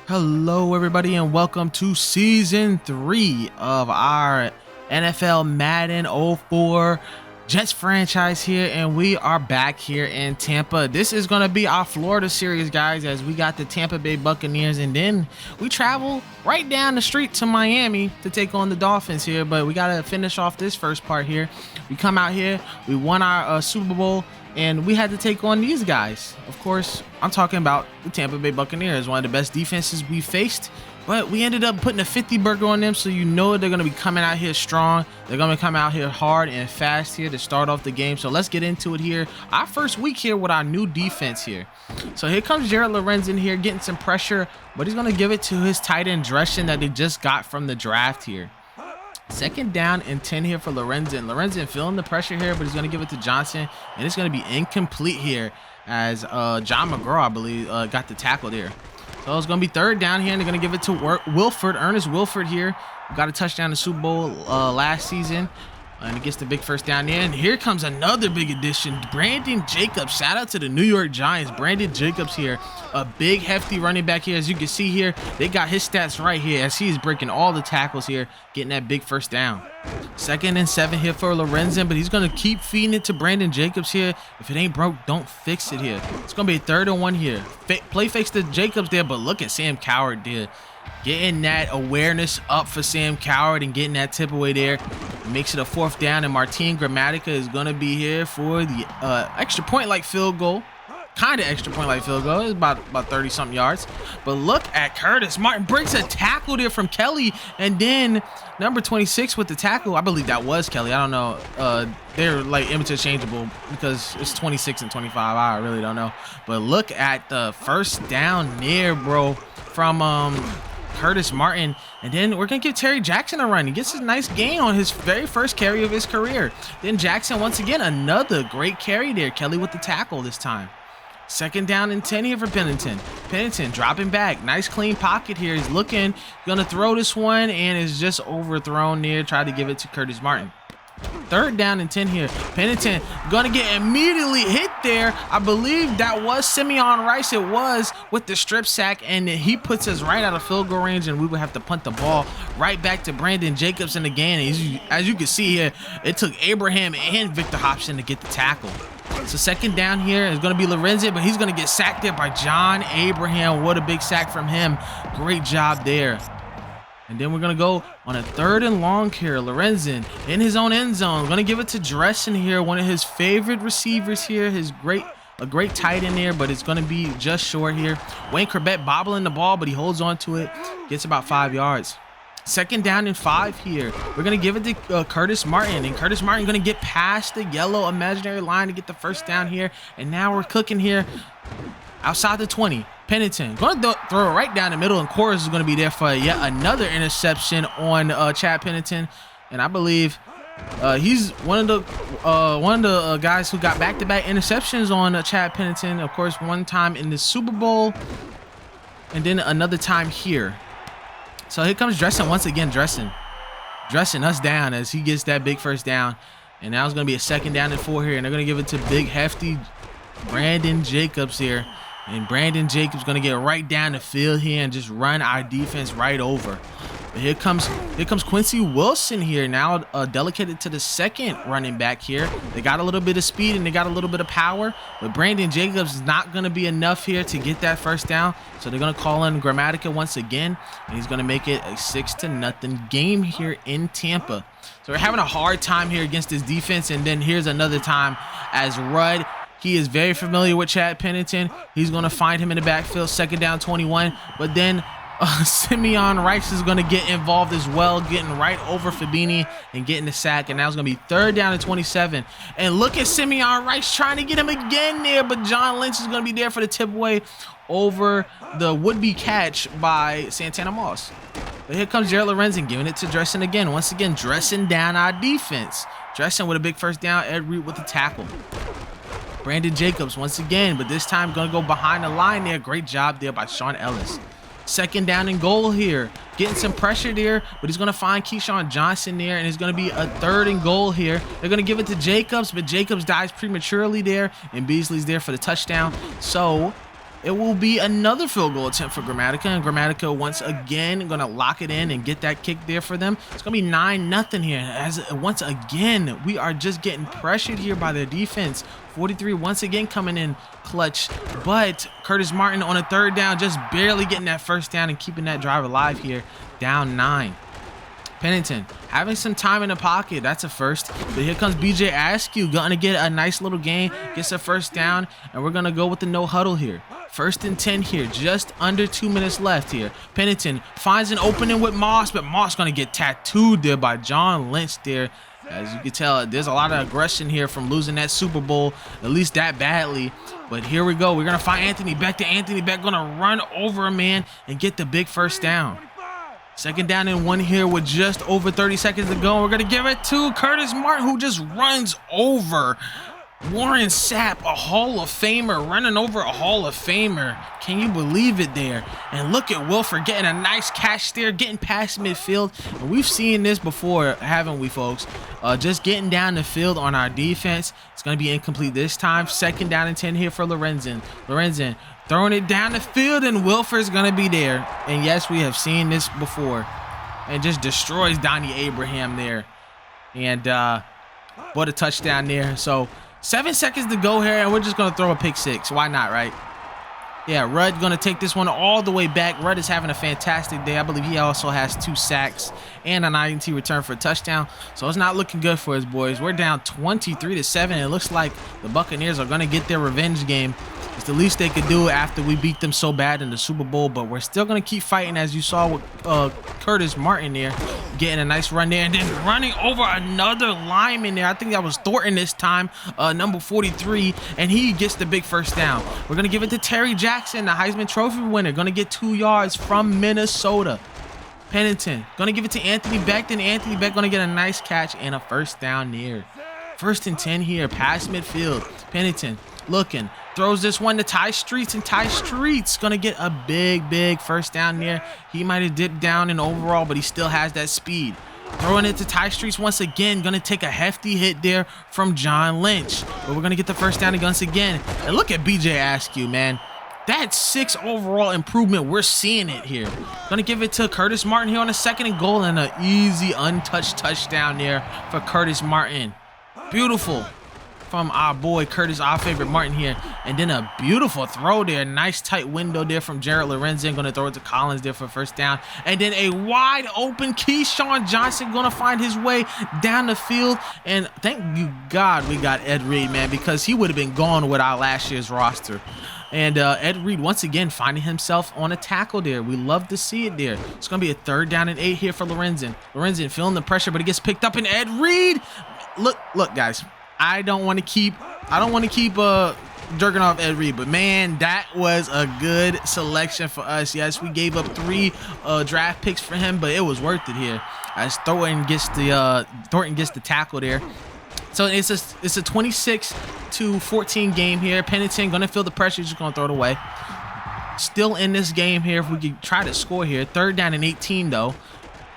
Hello, everybody, and welcome to Season 3 of our NFL Madden 04 Jets franchise here, and we are back here in Tampa. This is going to be our Florida series, guys, as we got the Tampa Bay Buccaneers, and then we travel right down the street to Miami to take on the Dolphins here, but we got to finish off this first part here. We come out here, we won our Super Bowl, and we had to take on these guys. Of course, I'm talking about the Tampa Bay Buccaneers, one of the best defenses we faced, but we ended up putting a 50 burger on them, so you know they're going to be coming out here strong. They're going to come out here hard and fast here to start off the game. So let's get into it here. Our first week here with our new defense here. So here comes Jared Lorenz in here getting some pressure, but he's going to give it to his tight end Dreschen that they just got from the draft here. Second down and 10 here for Lorenzen. Lorenzen feeling the pressure here, but he's going to give it to Johnson, and it's going to be incomplete here as John McGraw, I believe, got the tackle there. So it's going to be third down here, and they're going to give it to Ernest Wilford here. Got a touchdown in the Super Bowl last season, and he gets the big first down there. And here comes another big addition, Brandon Jacobs. Shout out to the New York Giants. Brandon Jacobs here, a big, hefty running back here. As you can see here, they got his stats right here as he's breaking all the tackles here, getting that big first down. Second and 7 here for Lorenzen, but he's going to keep feeding it to Brandon Jacobs here. If it ain't broke, don't fix it here. It's going to be a 3rd and 1 here. Play fakes to Jacobs there, but look at Sam Coward there. Getting that awareness up for Sam Coward and getting that tip away there. It makes it a 4th down, and Martin Gramatica is going to be here for the extra point-like field goal. Kind of extra point-like field goal. It's about 30-something yards. But look at Curtis Martin. Breaks a tackle there from Kelly, and then number 26 with the tackle. I believe that was Kelly. I don't know. They're like interchangeable because it's 26 and 25. I really don't know. But look at the first down there, bro, from Curtis Martin. And then we're gonna give Terry Jackson a run. He gets a nice gain on his very first carry of his career. Then Jackson, once again, another great carry there. Kelly with the tackle this time. Second down and 10 here for Pennington. Pennington dropping back. Nice clean pocket here. He's looking, gonna throw this one, and is just overthrown there. Tried to give it to Curtis Martin. 3rd down and 10 here. Pennington gonna get immediately hit there. I believe that was Simeon Rice. It was, with the strip sack, and he puts us right out of field goal range, and we would have to punt the ball right back to Brandon Jacobs in the game. As you can see here, it took Abraham and Victor Hobson to get the tackle. So second down here is going to be Lorenzen, but he's going to get sacked there by John Abraham. What a big sack from him. Great job there. And then we're going to go on a 3rd and long here. Lorenzen in his own end zone. Going to give it to Dreschen here, one of his favorite receivers here. A great tight end there, but it's going to be just short here. Wayne Corbett bobbling the ball, but he holds on to it. Gets about 5 yards. Second down and 5 here. We're going to give it to Curtis Martin, and Curtis Martin going to get past the yellow imaginary line to get the first down here. And now we're cooking here outside the 20. Pennington going to throw it right down the middle, and Corus is going to be there for yet another interception on Chad Pennington. And I believe he's one of the guys who got back-to-back interceptions on Chad Pennington. Of course, one time in the Super Bowl, and then another time here. So here comes Dreschen once again. Dressing us down as he gets that big first down. And now it's going to be a 2nd down and 4 here. And they're going to give it to big, hefty Brandon Jacobs here. And Brandon Jacobs going to get right down the field here and just run our defense right over. But here comes Quincy Wilson here, now delegated to the 2nd running back here. They got a little bit of speed and they got a little bit of power, but Brandon Jacobs is not going to be enough here to get that first down. So they're going to call in Gramatica once again, and he's going to make it a 6-0 game here in Tampa. So we're having a hard time here against this defense, and then here's another time as Rudd. He is very familiar with Chad Pennington. He's going to find him in the backfield, 2nd down 21, but then Simeon Rice is going to get involved as well, getting right over Fabini and getting the sack. And now it's going to be 3rd down and 27. And look at Simeon Rice trying to get him again there, but John Lynch is going to be there for the tip away over the would-be catch by Santana Moss. But here comes Jared Lorenzen giving it to Dreschen again. Once again, dressing down our defense. Dreschen with a big first down, Ed Reed with the tackle. Brandon Jacobs once again, but this time going to go behind the line there. Great job there by Sean Ellis. 2nd down and goal here. Getting some pressure there, but he's going to find Keyshawn Johnson there, and it's going to be a 3rd and goal here. They're going to give it to Jacobs, but Jacobs dies prematurely there, and Beasley's there for the touchdown. So it will be another field goal attempt for Grammatica, and Grammatica once again going to lock it in and get that kick there for them. It's going to be 9-0 here, as once again we are just getting pressured here by their defense. 43 once again coming in clutch, but Curtis Martin on a third down just barely getting that first down and keeping that drive alive here, down 9. Pennington having some time in the pocket. That's a first. But here comes BJ Askew, gonna get a nice little gain, gets a first down, and we're gonna go with the no huddle here. 1st and 10 here, just under 2 minutes left here. Pennington finds an opening with Moss, but Moss gonna get tattooed there by John Lynch there. As you can tell, there's a lot of aggression here from losing that Super Bowl, at least that badly. But here we go. We're gonna find Anthony Beck. To Anthony Beck, gonna run over a man and get the big first down. 2nd down and 1 here with just over 30 seconds to go. We're going to give it to Curtis Martin, who just runs over Warren Sapp, a Hall of Famer, running over a Hall of Famer. Can you believe it there? And look at Wilford getting a nice catch there, getting past midfield. And we've seen this before, haven't we, folks? Just getting down the field on our defense. It's going to be incomplete this time. 2nd down and 10 here for Lorenzen. Lorenzen throwing it down the field, and Wilford's going to be there. And yes, we have seen this before. And just destroys Donnie Abraham there. And what a touchdown there. So 7 seconds to go here, and we're just going to throw a pick 6. Why not, right? Yeah, Rudd going to take this one all the way back. Rudd is having a fantastic day. I believe he also has 2 sacks and an INT return for a touchdown. So it's not looking good for his boys. We're down 23-7. It looks like the Buccaneers are going to get their revenge game. It's the least they could do after we beat them so bad in the Super Bowl, but we're still going to keep fighting, as you saw with Curtis Martin there, getting a nice run there and then running over another lineman there. I think that was Thornton this time, number 43, and he gets the big first down. We're going to give it to Terry Jackson, the Heisman Trophy winner, going to get 2 yards from Minnesota. Pennington going to give it to Anthony Beck, then Anthony Beck going to get a nice catch and a first down there. 1st and 10 here, past midfield. Pennington looking, throws this one to Ty Streets, and Ty Streets gonna get a big first down there. He might have dipped down in overall, but he still has that speed. Throwing it to Ty Streets once again, gonna take a hefty hit there from John Lynch, but we're gonna get the first down once again. And look at BJ Askew, man. That 6 overall improvement, we're seeing it here. Gonna give it to Curtis Martin here on a 2nd and goal, and an easy untouched touchdown there for Curtis Martin. Beautiful from our boy Curtis, our favorite Martin here. And then a beautiful throw there. Nice tight window there from Jared Lorenzen. Going to throw it to Collins there for first down. And then a wide open Keyshawn Johnson going to find his way down the field. And thank you God we got Ed Reed, man, because he would have been gone with our last year's roster. And Ed Reed once again finding himself on a tackle there. We love to see it there. It's going to be a 3rd down and 8 here for Lorenzen. Lorenzen feeling the pressure, but he gets picked up, and Ed Reed. Look, guys. I don't want to keep jerking off Ed Reed, but man, that was a good selection for us. Yes, we gave up 3 draft picks for him, but it was worth it here, as Thornton gets the tackle there. So it's a 26-14 game here. Pennington gonna feel the pressure, just gonna throw it away. Still in this game here, if we could try to score here. 3rd down and 18 though.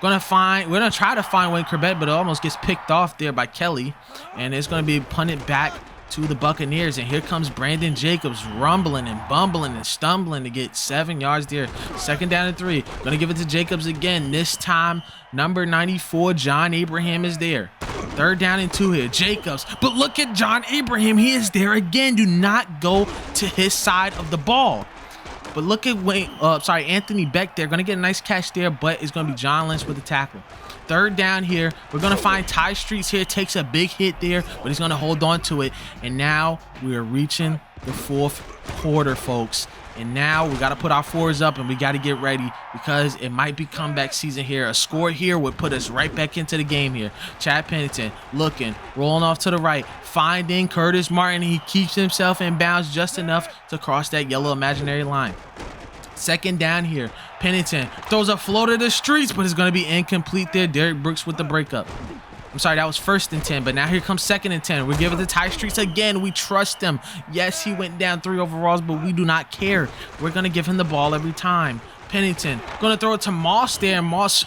We're gonna try to find Wayne Corbett, but it almost gets picked off there by Kelly, and it's gonna be punted back to the Buccaneers. And here comes Brandon Jacobs, rumbling and bumbling and stumbling to get 7 yards there. 2nd down and 3. Gonna give it to Jacobs again. This time, number 94, John Abraham is there. 3rd down and 2 here. Jacobs, but look at John Abraham. He is there again. Do not go to his side of the ball. But look at Anthony Beck there. Going to get a nice catch there, but it's going to be John Lynch with the tackle. 3rd down here. We're going to find Ty Streets here. Takes a big hit there, but he's going to hold on to it. And now we are reaching the 4th quarter, folks. And now we got to put our 4s up, and we got to get ready, because it might be comeback season here. A score here would put us right back into the game here. Chad Pennington looking, rolling off to the right, finding Curtis Martin. He keeps himself in bounds just enough to cross that yellow imaginary line. 2nd down here. Pennington throws a floater to Streets, but it's going to be incomplete there. Derek Brooks with the breakup. I'm sorry, that was 1st and 10, but now here comes 2nd and 10. We're giving it to Ty Streets again. We trust him. Yes, he went down 3 overalls, but we do not care. We're going to give him the ball every time. Pennington going to throw it to Moss there, and Moss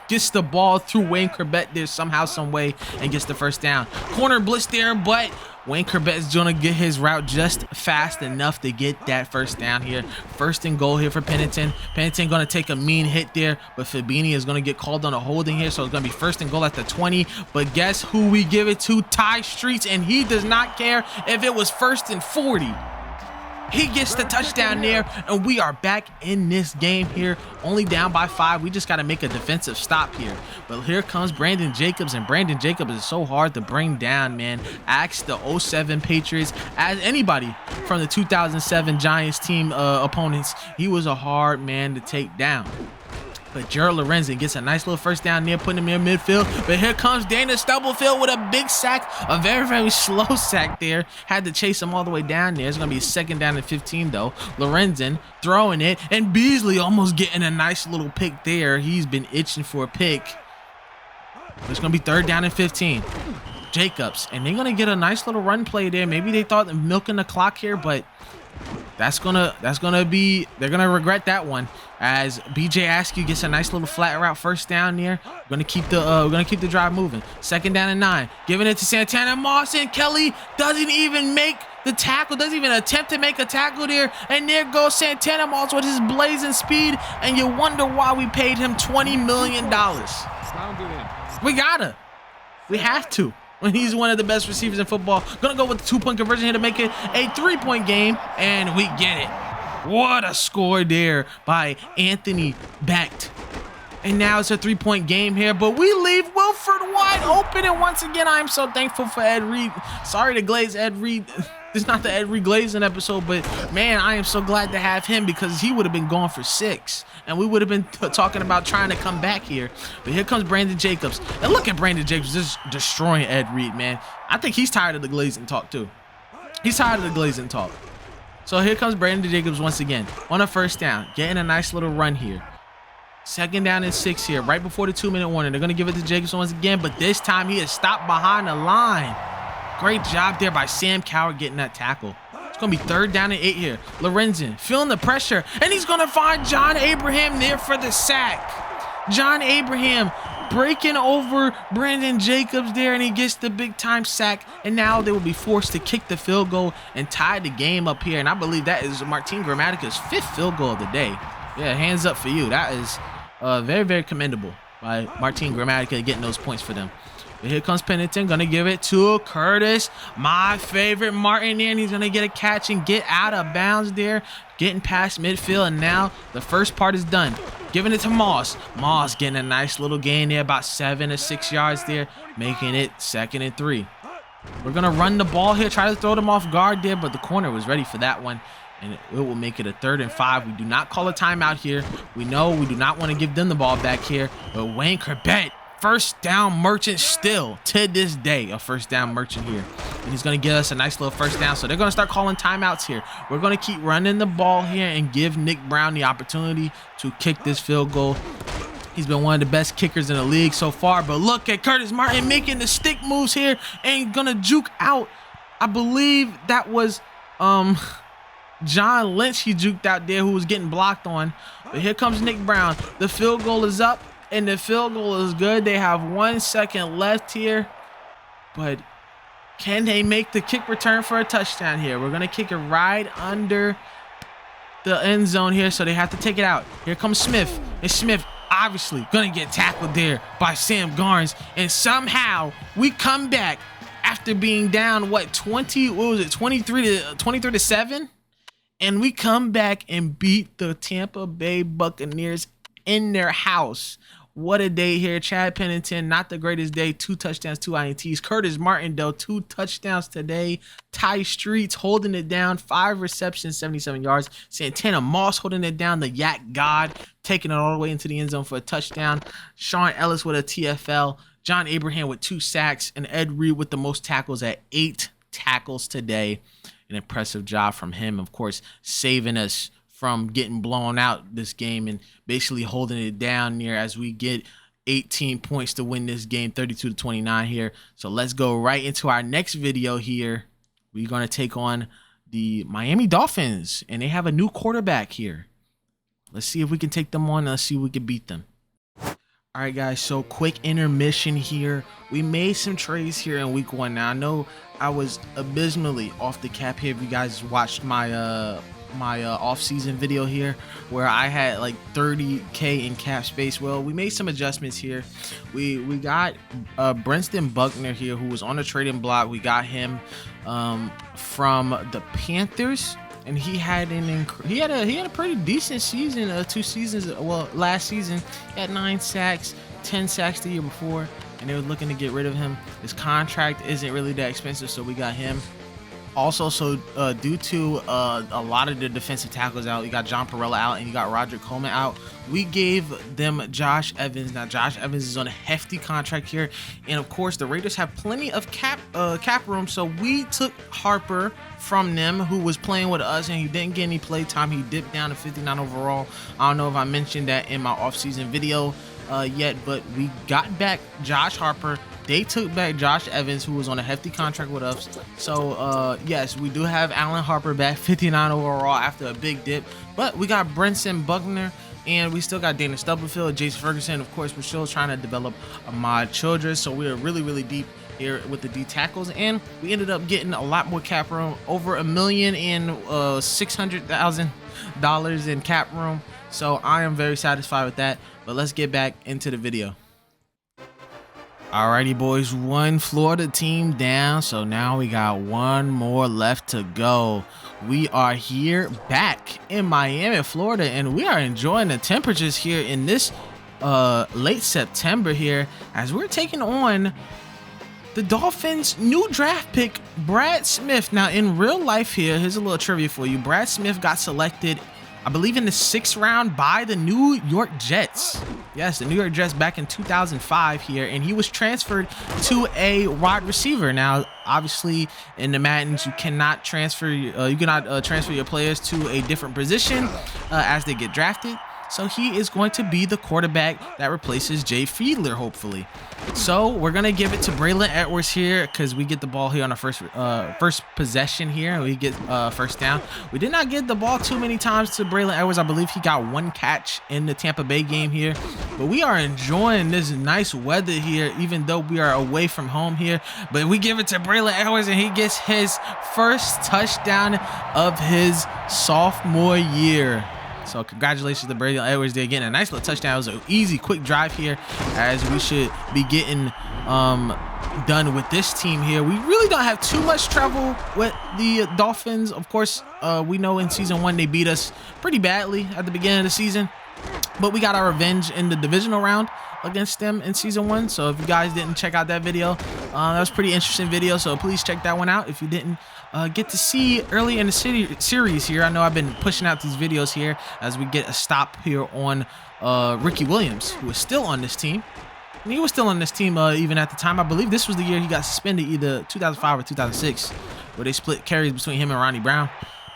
gets the ball through Wayne Corbett there somehow, some way, and gets the first down. Corner blitz there, but Wayne Corbett's gonna get his route just fast enough to get that first down here. First and goal here for Pennington. Pennington gonna take a mean hit there, but Fabini is gonna get called on a holding here, so it's gonna be first and goal at the 20. But guess who we give it to? Ty Streets, and he does not care if it was first and 40. He gets the touchdown there, and we are back in this game here, only down by 5. We just got to make a defensive stop here. But here comes Brandon Jacobs, and Brandon Jacobs is so hard to bring down, man. Ask the 07 Patriots, as anybody from the 2007 Giants team opponents. He was a hard man to take down. But Gerald Lorenzen gets a nice little first down there, putting him in midfield. But here comes Dana Stubblefield with a big sack, a very, very slow sack there. Had to chase him all the way down there. It's going to be a second down and 15, though. Lorenzen throwing it, and Beasley almost getting a nice little pick there. He's been itching for a pick. It's going to be third down and 15. Jacobs, and they're going to get a nice little run play there. Maybe they thought of milking the clock here, but they're gonna regret that one, as BJ Askew gets a nice little flat route first down there. We're gonna keep the drive moving. Second down and 9, giving it to Santana Moss, and Kelly doesn't even make the tackle, doesn't even attempt to make a tackle there. And there goes Santana Moss with his blazing speed, and you wonder why we paid him $20 million. We have to. When he's one of the best receivers in football. Gonna go with the 2-point conversion here to make it a 3-point game, and we get it. What a score there by Anthony Becht. And now it's a 3-point game here, but we leave Wilford wide open, and once again, I'm so thankful for Ed Reed. Sorry to glaze Ed Reed. This is not the Ed Reed glazing episode, but man, I am so glad to have him, because he would have been gone for 6. And we would have been talking about trying to come back here. But here comes Brandon Jacobs. And look at Brandon Jacobs just destroying Ed Reed, man. I think he's tired of the glazing talk, too. He's tired of the glazing talk. So here comes Brandon Jacobs once again on a first down, getting a nice little run here. Second down and 6 here, right before the 2-minute warning. They're going to give it to Jacobs once again, but this time he is stopped behind the line. Great job there by Sam Coward getting that tackle. It's going to be third down and 8 here. Lorenzen feeling the pressure, and he's going to find John Abraham there for the sack. John Abraham breaking over Brandon Jacobs there, and he gets the big-time sack. And now they will be forced to kick the field goal and tie the game up here. And I believe that is Martin Grammatica's 5th field goal of the day. Yeah, hands up for you. That is very, very commendable by Martin Grammatica getting those points for them. But here comes Pennington, gonna give it to Curtis, my favorite Martin there, and he's gonna get a catch and get out of bounds there, getting past midfield, and now the first part is done. Giving it to Moss. Moss getting a nice little gain there, about 7 to 6 yards there, making it 2nd and 3. We're gonna run the ball here, try to throw them off guard there, but the corner was ready for that one. And it will make it a 3rd and 5. We do not call a timeout here. We know we do not want to give them the ball back here. But Wayne Corbett, first down merchant still to this day, a first down merchant here. And he's going to get us a nice little first down. So they're going to start calling timeouts here. We're going to keep running the ball here and give Nick Brown the opportunity to kick this field goal. He's been one of the best kickers in the league so far. But look at Curtis Martin making the stick moves here and going to juke out. I believe that was John Lynch he juked out there, who was getting blocked on. But here comes Nick Brown. The field goal is up, and the field goal is good. They have 1 second left here. But can they make the kick return for a touchdown here? We're going to kick it right under the end zone here, so they have to take it out. Here comes Smith. And Smith obviously going to get tackled there by Sam Garnes. And somehow we come back after being down, what, 23 to 7? And we come back and beat the Tampa Bay Buccaneers in their house. What a day here. Chad Pennington, not the greatest day. 2 touchdowns, 2 INTs. Curtis Martin, though, 2 touchdowns today. Ty Streets holding it down. 5 receptions, 77 yards. Santana Moss holding it down. The Yak God taking it all the way into the end zone for a touchdown. Sean Ellis with a TFL. John Abraham with 2 sacks. And Ed Reed with the most tackles at 8 tackles today. An impressive job from him, of course, saving us from getting blown out this game and basically holding it down near as we get 18 points to win this game, 32 to 29 here. So let's go right into our next video here. We're going to take on the Miami Dolphins, and they have a new quarterback here. Let's see if we can take them on. Let's see if we can beat them. All right, guys, so quick intermission here. We made some trades here in week 1. Now, I know I was abysmally off the cap here. If you guys watched my off-season video here where I had like 30K in cap space, well, we made some adjustments here. We got Brenston Buckner here, who was on the trading block. We got him from the Panthers. And he had a pretty decent season, 2 seasons. Well, last season he had 9 sacks, 10 sacks the year before, and they were looking to get rid of him. His contract isn't really that expensive, so we got him. Also, so due to a lot of the defensive tackles out, you got John Perella out and you got Roger Coleman out, we gave them Josh Evans. Now Josh Evans is on a hefty contract here, and of course the Raiders have plenty of cap room, so we took Harper from them, who was playing with us, and he didn't get any play time. He dipped down to 59 overall. I don't know if I mentioned that in my offseason video yet, but we got back Josh Harper. They took back Josh Evans, who was on a hefty contract with us. So yes, we do have Alan Harper back, 59 overall after a big dip, but we got Brenston Buckner, and we still got Dana Stubblefield, Jason Ferguson. Of course, we're still trying to develop Ahmad Childress, so we are really deep here with the D tackles, and we ended up getting a lot more cap room, over $1,600,000 in cap room. So I am very satisfied with that. But let's get back into the video. Alrighty, boys, one Florida team down, so now we got one more left to go. We are here back in Miami, Florida, and we are enjoying the temperatures here in this late September here, as we're taking on the Dolphins' new draft pick, Brad Smith. Now, in real life here, here's a little trivia for you. Brad Smith got selected, I believe, in the 6th round by the New York Jets. Yes, the New York Jets back in 2005 here, and he was transferred to a wide receiver. Now, obviously, in the Maddens, you cannot transfer your players to a different position as they get drafted. So he is going to be the quarterback that replaces Jay Fiedler, hopefully. So we're going to give it to Braylon Edwards here, because we get the ball here on our first possession here. We get first down. We did not get the ball too many times to Braylon Edwards. I believe he got 1 catch in the Tampa Bay game here. But we are enjoying this nice weather here, even though we are away from home here. But we give it to Braylon Edwards, and he gets his first touchdown of his sophomore year. So congratulations to Braylon Edwards there, getting a nice little touchdown. It was an easy, quick drive here, as we should be getting done with this team here. We really don't have too much trouble with the Dolphins. Of course, we know in season 1 they beat us pretty badly at the beginning of the season, but we got our revenge in the divisional round against them in season 1. So if you guys didn't check out that video, that was a pretty interesting video, so please check that one out if you didn't get to see early in the series here. I know I've been pushing out these videos here as we get a stop here on Ricky Williams, who is still on this team. And he was still on this team even at the time. I believe this was the year he got suspended, either 2005 or 2006, where they split carries between him and Ronnie Brown.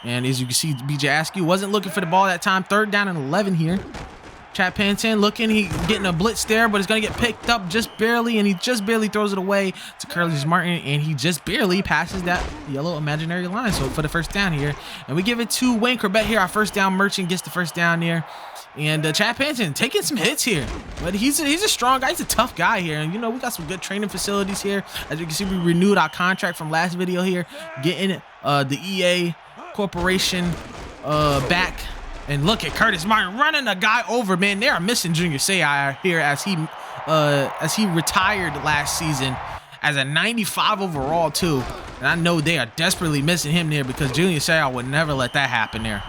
And as you can see, BJ Askew wasn't looking for the ball that time. 3rd down and 11 here. Chad Pennington looking, he getting a blitz there, but it's going to get picked up just barely, and he just barely throws it away to Curtis Martin, and he just barely passes that yellow imaginary line. So for the first down here, and we give it to Wayne Corbett here. Our first down merchant gets the first down there. And Chad Pennington taking some hits here, but he's a strong guy. He's a tough guy here, and you know, we got some good training facilities here. As you can see, we renewed our contract from last video here, getting the EA Corporation back. And look at Curtis Martin running a guy over, man. They are missing Junior Seau here, as he retired last season as a 95 overall too. And I know they are desperately missing him there, because Junior Seau would never let that happen there.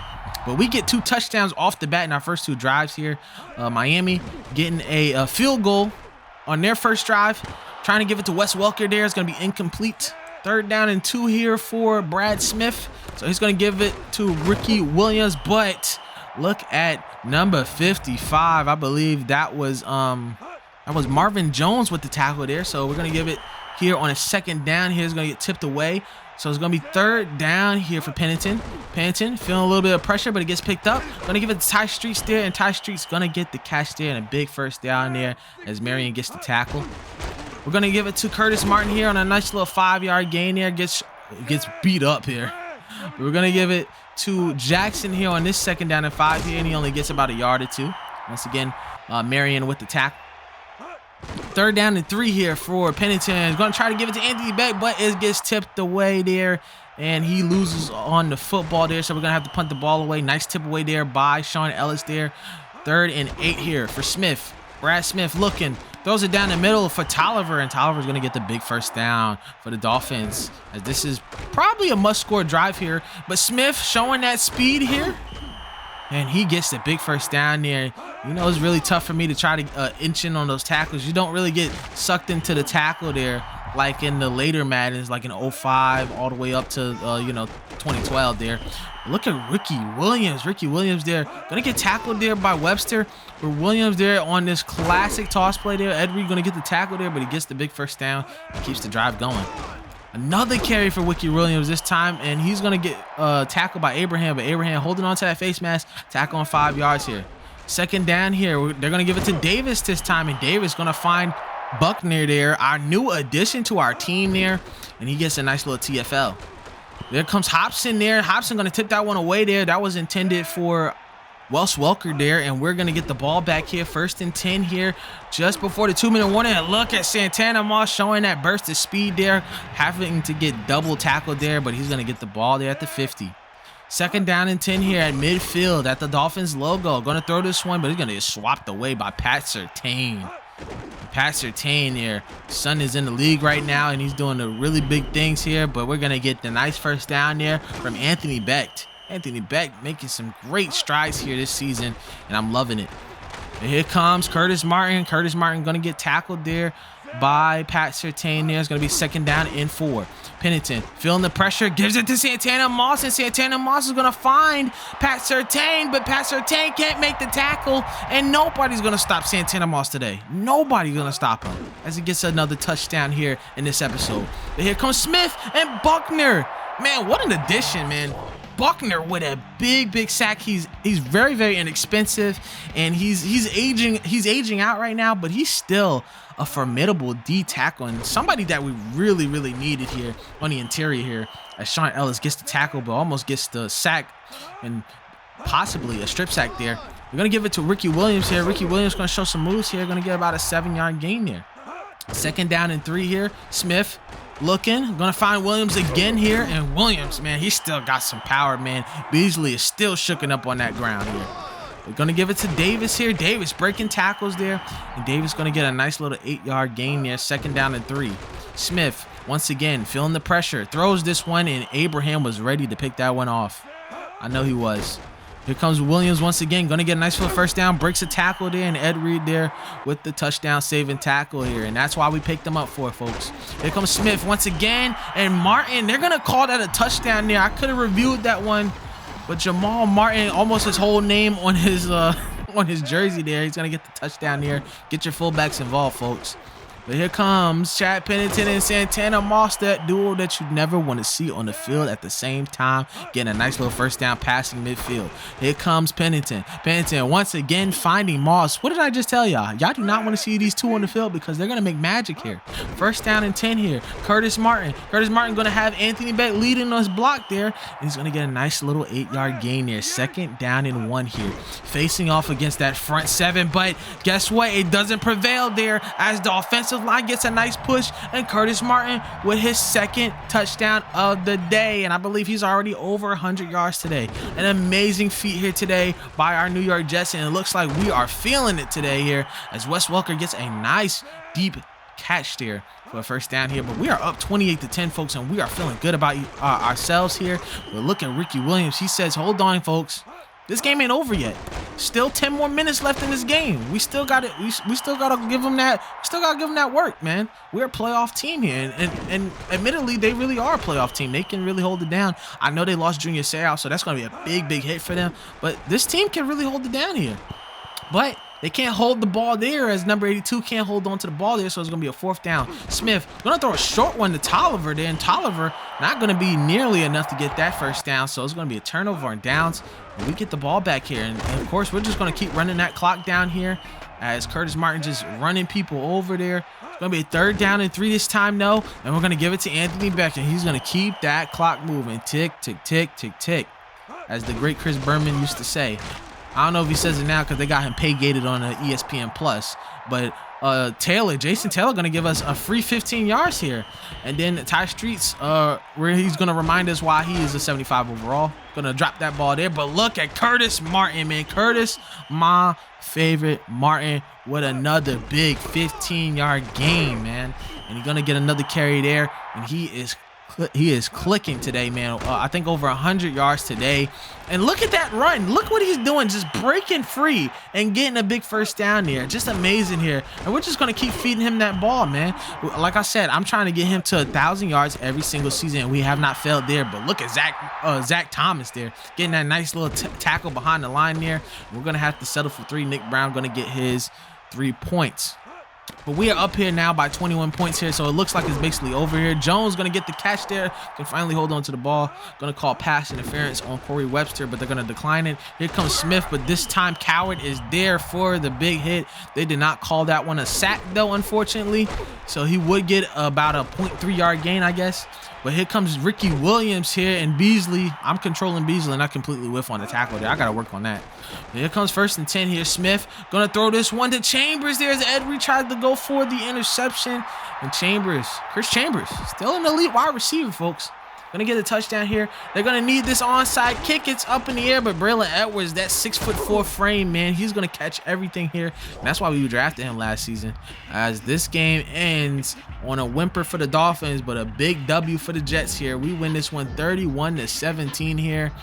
But we get 2 touchdowns off the bat in our first 2 drives here. Miami getting a field goal on their first drive. Trying to give it to Wes Welker there. It's going to be incomplete. 3rd down and 2 here for Brad Smith. So he's going to give it to Ricky Williams, but look at number 55. I believe that was Marvin Jones with the tackle there. So we're going to give it here on a 2nd down. Here is going to get tipped away. So it's going to be 3rd down here for Pennington. Pennington feeling a little bit of pressure, but it gets picked up. Going to give it to Ty Streets there, and Ty Streets going to get the catch there, and a big first down there as Marion gets the tackle. We're going to give it to Curtis Martin here on a nice little 5-yard gain there. Gets beat up here. We're going to give it to Jackson here on this 2nd down and 5 here, and he only gets about a yard or 2. Once again, Marion with the tackle. Third down and 3 here for Pennington. He's going to try to give it to Anthony Beck, but it gets tipped away there, and he loses on the football there, so we're going to have to punt the ball away. Nice tip away there by Sean Ellis there. 3rd and 8 here for Smith. Brad Smith looking, throws it down the middle for Tolliver, and Tolliver's going to get the big first down for the Dolphins, as this is probably a must-score drive here, but Smith showing that speed here, and he gets the big first down there. You know, it's really tough for me to try to inch in on those tackles. You don't really get sucked into the tackle there like in the later Maddens, like in 05 all the way up to, 2012 there. Look at Ricky Williams. Ricky Williams there. Going to get tackled there by Webster. But Williams there on this classic toss play there. Ed Reed going to get the tackle there, but he gets the big first down and keeps the drive going. Another carry for Ricky Williams this time, and he's going to get tackled by Abraham, but Abraham holding on to that face mask, tackle on 5 yards here. 2nd down here, they're going to give it to Davis this time, and Davis going to find Buckner there, our new addition to our team there, and he gets a nice little TFL. There comes Hobson there. Hobson going to tip that one away there. That was intended for Wes Welker there, and we're going to get the ball back here. 1st and 10 here, just before the 2-minute warning. And look at Santana Moss showing that burst of speed there, having to get double tackled there, but he's going to get the ball there at the 50. 2nd down and 10 here at midfield at the Dolphins logo. Going to throw this one, but he's going to get swapped away by Pat Surtain. Pat Surtain there. Son is in the league right now, and he's doing the really big things here, but we're going to get the nice first down there from Anthony Beck. Anthony Beck making some great strides here this season, and I'm loving it. And here comes Curtis Martin. Curtis Martin going to get tackled there by Pat Surtain there. It's going to be 2nd down and 4. Pennington feeling the pressure, gives it to Santana Moss, and Santana Moss is going to find Pat Surtain, but Pat Surtain can't make the tackle, and nobody's going to stop Santana Moss today. Nobody's going to stop him as he gets another touchdown here in this episode. But here comes Smith and Buckner. Man, what an addition, man. Buckner with a big sack. He's very inexpensive, and he's aging out right now, but he's still a formidable D tackle and somebody that we really needed here on the interior here, as Sean Ellis gets the tackle but almost gets the sack and possibly a strip sack there. We're gonna give it to Ricky Williams here. Ricky Williams gonna show some moves here, gonna get about a 7-yard gain there. 2nd down and 3 here. Smith looking, gonna find Williams again here, and Williams, man, he still got some power, man. Beasley is still shooking up on that ground here. We're gonna give it to Davis here. Davis breaking tackles there, and Davis gonna get a nice little 8-yard gain there. 2nd down and 3. Smith once again feeling the pressure, throws this one, and Abraham was ready to pick that one off. I know he was. Here comes Williams once again, gonna get a nice little first down, breaks a tackle there, and Ed Reed there with the touchdown saving tackle here, and that's why we picked them up for, folks. Here comes Smith once again, and Martin, they're gonna call that a touchdown there. I could have reviewed that one, but Jamal Martin, almost his whole name on his jersey there. He's gonna get the touchdown there. Get your fullbacks involved, folks. But here comes Chad Pennington and Santana Moss, that duo that you never want to see on the field at the same time, getting a nice little first down passing midfield. Here comes Pennington. Pennington once again finding Moss. What did I just tell y'all? Y'all do not want to see these two on the field because they're going to make magic here. 1st down and 10 here. Curtis Martin. Curtis Martin going to have Anthony Beck leading on his block there, and he's going to get a nice little 8-yard gain there. 2nd down and 1 here. Facing off against that front 7, but guess what? It doesn't prevail there as the offensive line gets a nice push, and Curtis Martin with his 2nd touchdown of the day, and I believe he's already over 100 yards today. An amazing feat here today by our New York Jets, and it looks like we are feeling it today here as Wes Welker gets a nice deep catch there for a first down here. But we are up 28-10, folks, and we are feeling good about ourselves here. But look at Ricky Williams. He says, hold on, folks. This game ain't over yet. Still 10 more minutes left in this game. We still got it. We still gotta give them that. Still gotta give them that work, man. We're a playoff team here, and admittedly, they really are a playoff team. They can really hold it down. I know they lost Junior Seau, so that's gonna be a big hit for them. But this team can really hold it down here. But they can't hold the ball there, as number 82 can't hold on to the ball there, so it's going to be a 4th down. Smith going to throw a short one to Tolliver there, and Tolliver not going to be nearly enough to get that first down, so it's going to be a turnover and downs. And we get the ball back here, and of course, we're just going to keep running that clock down here as Curtis Martin just running people over there. It's going to be a 3rd down and 3 this time, though, and we're going to give it to Anthony Beck, and he's going to keep that clock moving. Tick, tick, tick, tick, tick, as the great Chris Berman used to say. I don't know if he says it now because they got him pay gated on ESPN Plus, but Jason Taylor gonna give us a free 15 yards here. And then Ty Streets, where he's gonna remind us why he is a 75 overall. Gonna drop that ball there. But look at Curtis Martin, man. Curtis, my favorite Martin, with another big 15-yard gain, man. And he's gonna get another carry there. And he is clicking today, man. I think over 100 yards today. And look at that run. Look what he's doing, just breaking free and getting a big first down there. Just amazing here. And we're just going to keep feeding him that ball, man. Like I said, I'm trying to get him to 1,000 yards every single season, and we have not failed there. But look at Zach Thomas there, getting that nice little tackle behind the line there. We're going to have to settle for 3. Nick Brown going to get his 3 points. But we are up here now by 21 points here, so it looks like it's basically over here. Jones going to get the catch there, can finally hold on to the ball. Going to call pass interference on Corey Webster, but they're going to decline it. Here comes Smith, but this time Coward is there for the big hit. They did not call that one a sack, though, unfortunately. So he would get about a 0.3-yard gain, I guess. But here comes Ricky Williams here, and Beasley. I'm controlling Beasley, and I completely whiff on the tackle there. I got to work on that. But here comes 1st and 10 here. Smith going to throw this one to Chambers there as Edry tried to go for the interception. And Chris Chambers, still an elite wide receiver, folks. Going to get a touchdown here. They're going to need this onside kick. It's up in the air, but Braylon Edwards, that 6'4" frame, man, he's going to catch everything here. And that's why we drafted him last season. As this game ends on a whimper for the Dolphins, but a big W for the Jets here. We win this one 31-17 here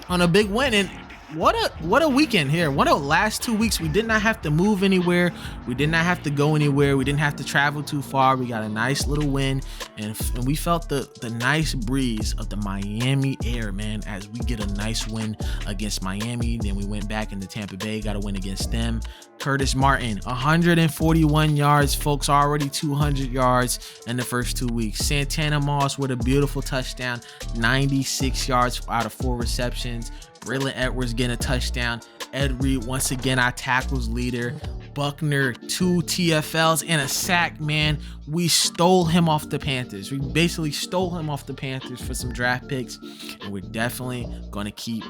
on a big win. And what a weekend here. What a last 2 weeks. We did not have to move anywhere. We did not have to go anywhere. We didn't have to travel too far. We got a nice little win, and we felt the nice breeze of the Miami air, man, as we get a nice win against Miami. Then we went back into Tampa Bay, got a win against them. Curtis Martin, 141 yards, folks, already 200 yards in the first 2 weeks. Santana Moss with a beautiful touchdown, 96 yards out of 4 receptions. Braylon Edwards getting a touchdown. Ed Reed, once again, our tackles leader. Buckner, 2 TFLs and a sack, man. We stole him off the Panthers. We basically stole him off the Panthers for some draft picks, and we're definitely going to keep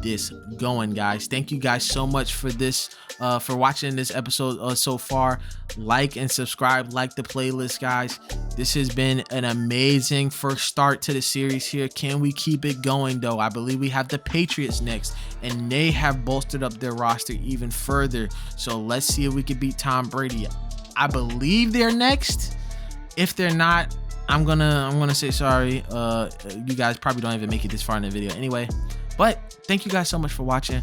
this going, guys. Thank you guys so much for this, for watching this episode so far. Like and subscribe, like the playlist, guys. This has been an amazing first start to the series here. Can we keep it going, though? I believe we have the Patriots next, and they have bolstered up their roster even further. So let's see if we can beat Tom Brady. I believe they're next. If they're not, I'm gonna say sorry. You guys probably don't even make it this far in the video anyway. But thank you guys so much for watching.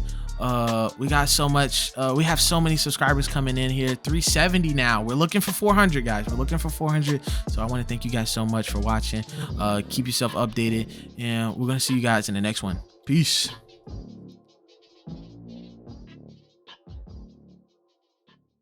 We got so much, we have so many subscribers coming in here. 370 now. We're looking for 400, guys. We're looking for 400. So I want to thank you guys so much for watching. Keep yourself updated, and we're gonna see you guys in the next one. Peace.